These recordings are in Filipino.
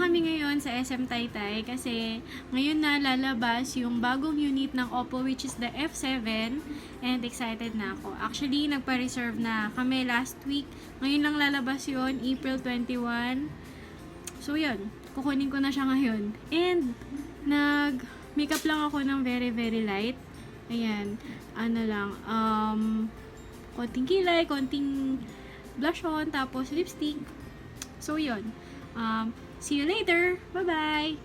kami ngayon sa SM Taytay kasi ngayon na lalabas yung bagong unit ng Oppo which is the F7 and excited na ako. Actually, nagpa-reserve na kami last week. Ngayon lang lalabas yun, April 21. So yun, kukunin ko na siya ngayon. And nag-makeup lang ako ng very very light. Ayan, ano lang, konting kilay, konting blush on, tapos lipstick. So yun. See you later. Bye-bye!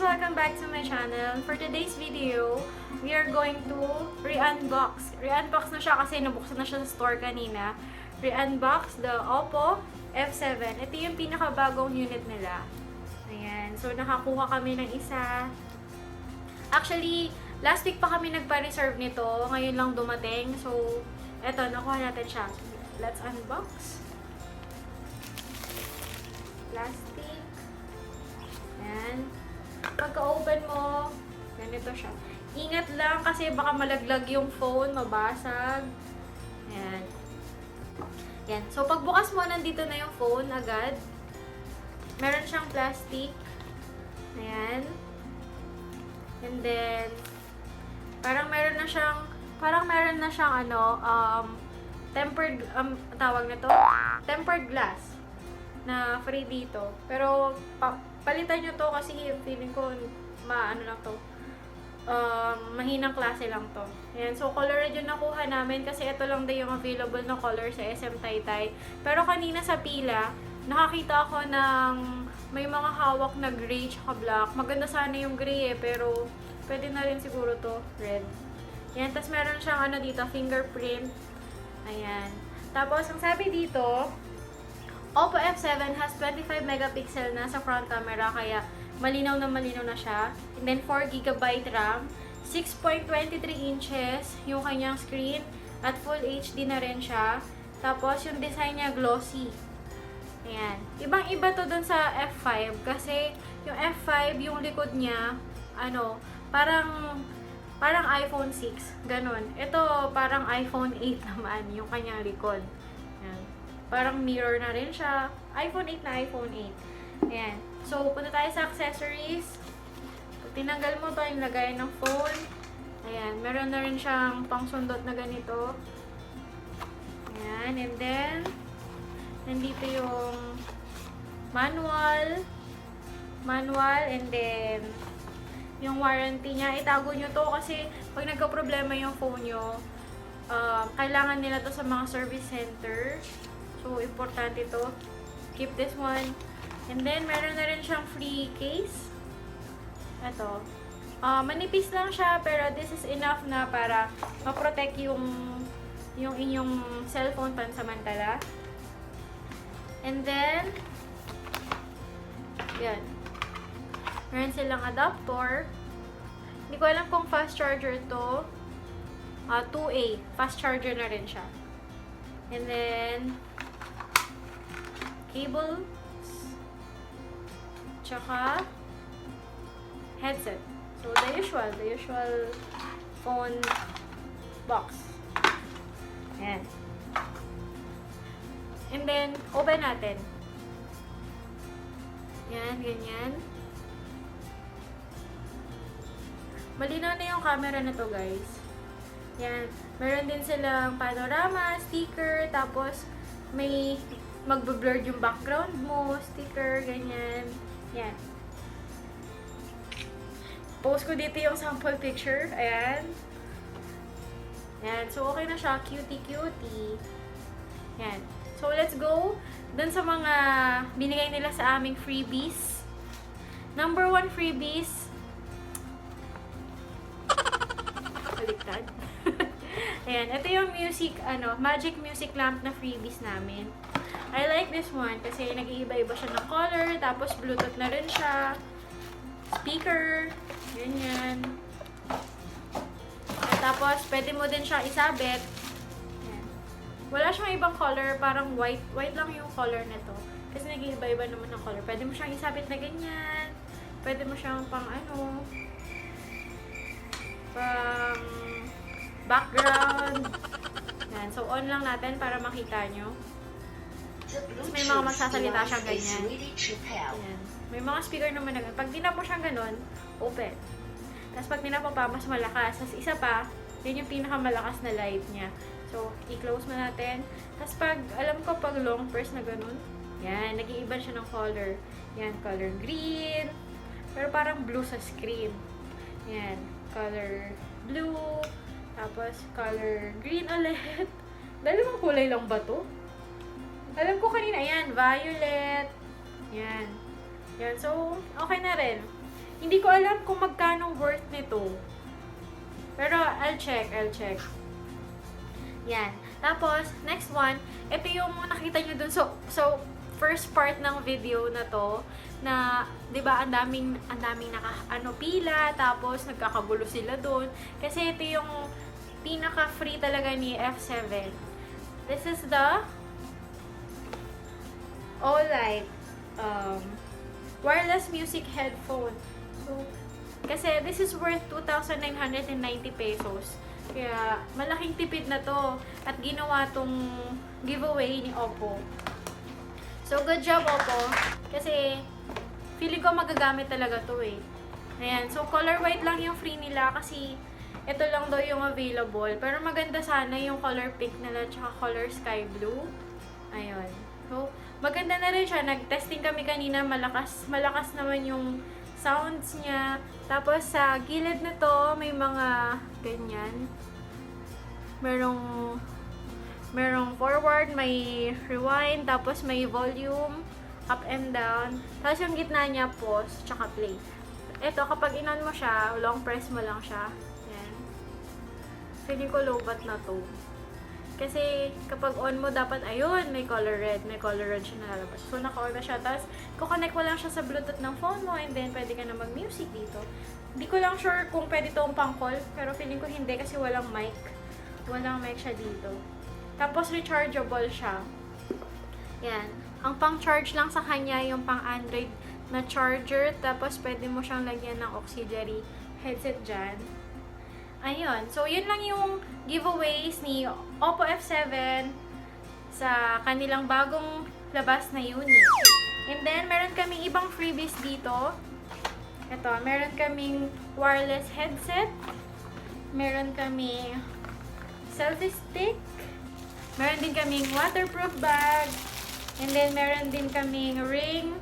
Welcome back to my channel. For today's video, we are going to re-unbox. Re-unbox na siya kasi nabuksan na siya sa store kanina. Re-unbox the Oppo F7. Ito yung pinakabagong unit nila. Ayan. So, nakakuha kami ng isa. Actually, last week pa kami nagpa-reserve nito. Ngayon lang dumating. So, eto, nakuha natin siya. So, let's unbox. Plastic. Ayan. Pagka-open mo, ganito siya. Ingat lang kasi baka malaglag yung phone, mabasag. Ayan. Ayan. So, pagbukas mo, nandito na yung phone agad. Meron siyang plastic. Ayan. And then, parang meron na siyang tempered, tawag na to? Tempered glass na free dito. Pero, palitan nyo to kasi feeling ko mahinang klase lang to. Ayan, so color red yung nakuha namin kasi ito lang din yung available na color sa SM Taytay. Pero kanina sa pila, nakakita ako ng may mga hawak na gray tsaka black. Maganda sana yung gray pero pwede na rin siguro to red. Ayan, tas meron siyang dito, fingerprint. Ayan. Tapos, ang sabi dito, Oppo F7 has 25 megapixel na sa front camera kaya malinaw na siya. And then 4GB RAM, 6.23 inches yung kanyang screen at Full HD na rin siya. Tapos yung design niya glossy. Ayan. Ibang-iba to dun sa F5 kasi yung F5 yung likod niya parang iPhone 6, ganun. Ito parang iPhone 8 naman yung kanyang likod. Ayan. Parang mirror na rin siya. iPhone 8 na iPhone 8. Ayan. So, punta tayo sa accessories. Pag tinanggal mo to, yung lagayan ng phone. Ayan. Meron na rin siyang pangsundot na ganito. Ayan. And then, nandito yung manual. And then, yung warranty niya. Itago nyo to kasi pag nagka-problema yung phone nyo, kailangan nila to sa mga service center. So, importante to. Keep this one. And then, meron na rin siyang free case. Ito. Manipis lang siya, pero this is enough na para ma-protect yung inyong cellphone pansamantala. And then, yan. Meron silang adapter. Hindi ko alam kung fast charger to. 2A. Fast charger na rin siya. And then, cable. Tsaka, headset. So, the usual phone box. Ayan. And then, open natin. Yan, ganyan. Malinaw na yung camera na to, guys. Yan. Meron din silang panorama, sticker, tapos may magbe-blur yung background mo, sticker, ganyan. Yan. Post ko dito yung sample picture. Ayan. Yan. So, okay na siya. Cutie-cutie. Yan. So, let's go dun sa mga binigay nila sa aming freebies. Number 1 freebies. Baliktad. Ayan. Ito yung magic music lamp na freebies namin. I like this one kasi nag-iiba-iba siya ng color. Tapos, Bluetooth na rin siya. Speaker. Ganyan. At tapos, pwede mo din siya isabit. Ayan. Wala siyang ibang color. Parang white. White lang yung color nito. Kasi nag-iiba-iba naman ng color. Pwede mo siyang isabit na ganyan. Pwede mo siyang pang background. Yan. So, on lang natin para makita nyo. Tapos may mga magsasalita siyang ganyan. Yan. May mga speaker naman na ganyan. Pag dinap mo siyang ganun, open. Tapos pag dinap mo pa, mas malakas. Tapos isa pa, yun yung pinakamalakas na light niya. So, i-close mo natin. Tapos alam ko pag long press na ganun, yan, nag-iiba siya ng color. Yan, color green. Pero parang blue sa screen. Yan, color blue. Tapos, color green ulit. Dalawang kulay lang ba to? Alam ko kanina, yan, violet. Yan. Yan, so, okay na rin. Hindi ko alam kung magkano worth nito. Pero, I'll check. Yan. Tapos, next one, ito yung nakita nyo dun. So, first part ng video na to, na, di ba, ang daming pila, tapos nagkakagulo sila dun. Kasi ito yung pinaka-free talaga ni F7. This is the OLED wireless music headphone. So, kasi this is worth 2,990 pesos. Kaya, malaking tipid na to. At ginawa tong giveaway ni Oppo. So, good job, Oppo. Kasi, feeling ko magagamit talaga to eh. Ayan. So, color white lang yung free nila kasi ito lang daw yung available. Pero maganda sana yung color pink nila tsaka color sky blue. Ayun. So, maganda na rin siya. Nag-testing kami kanina. Malakas naman yung sounds niya. Tapos, sa gilid na to, may mga ganyan. Merong forward, may rewind, tapos may volume, up and down. Tapos yung gitna niya, pause, tsaka play. Ito, kapag in-on mo siya, long press mo lang siya. Yan. Feeling ko low-bat na to. Kasi, kapag on mo, dapat, ayun, may color red siya nalalabas. So, naka-on na siya. Tapos, kukonect mo lang siya sa Bluetooth ng phone mo, and then, pwede ka na mag-music dito. Hindi ko lang sure kung pwede itong pang-call, pero feeling ko hindi kasi walang mic. Walang mic siya dito. Tapos, rechargeable siya. Yan. Ang pang-charge lang sa kanya, yung pang-Android na charger. Tapos, pwede mo siyang lagyan ng auxiliary headset dyan. Ayun. So, yun lang yung giveaways ni Oppo F7 sa kanilang bagong labas na unit. And then, meron kaming ibang freebies dito. Ito, meron kaming wireless headset. Meron kaming selfie stick. Meron din kaming waterproof bag. And then, meron din kaming ring.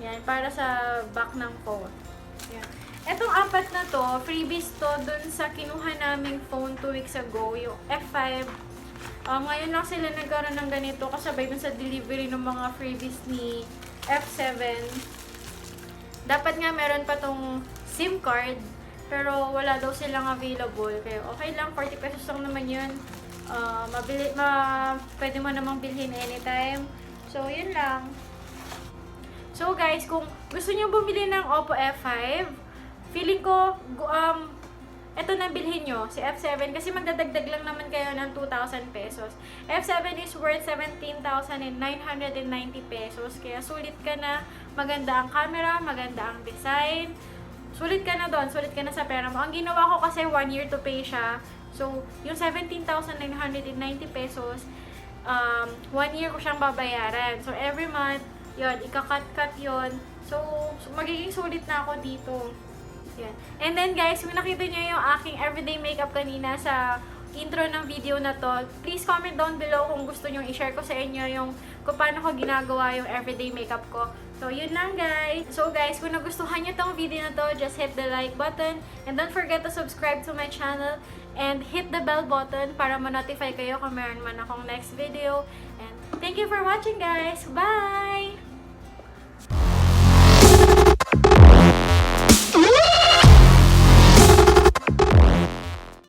Yan, para sa back ng phone. Yan. Etong apat na to, freebies to dun sa kinuha naming phone 2 weeks ago, yung F5. Ngayon lang sila nagkaroon ng ganito kasabay dun sa delivery ng mga freebies ni F7. Dapat nga meron pa tong SIM card, pero wala daw silang available. Kaya okay lang, 40 pesos lang naman yun. Pwede mo namang bilhin anytime. So, yun lang. So, guys, kung gusto nyo bumili ng Oppo F5, feeling ko, eto na bilhin nyo, si F7, kasi magdadagdag lang naman kayo ng 2,000 pesos. F7 is worth 17,990 pesos, kaya sulit ka na. Maganda ang camera, maganda ang design. Sulit ka na doon, sulit ka na sa pera mo. Ang ginawa ko kasi 1 year to pay siya. So, yung 17,990 pesos, 1 year ko siyang babayaran. So, every month, yun, ika-cut yun. So, magiging sulit na ako dito. Yan. And then guys, kung nakita nyo yung aking everyday makeup kanina sa intro ng video na to, please comment down below kung gusto nyo i-share ko sa inyo yung kung paano ko ginagawa yung everyday makeup ko. So, yun lang guys. So guys, kung nagustuhan nyo tong video na to, just hit the like button and don't forget to subscribe to my channel and hit the bell button para ma-notify kayo kung meron man akong next video. And thank you for watching guys. Bye!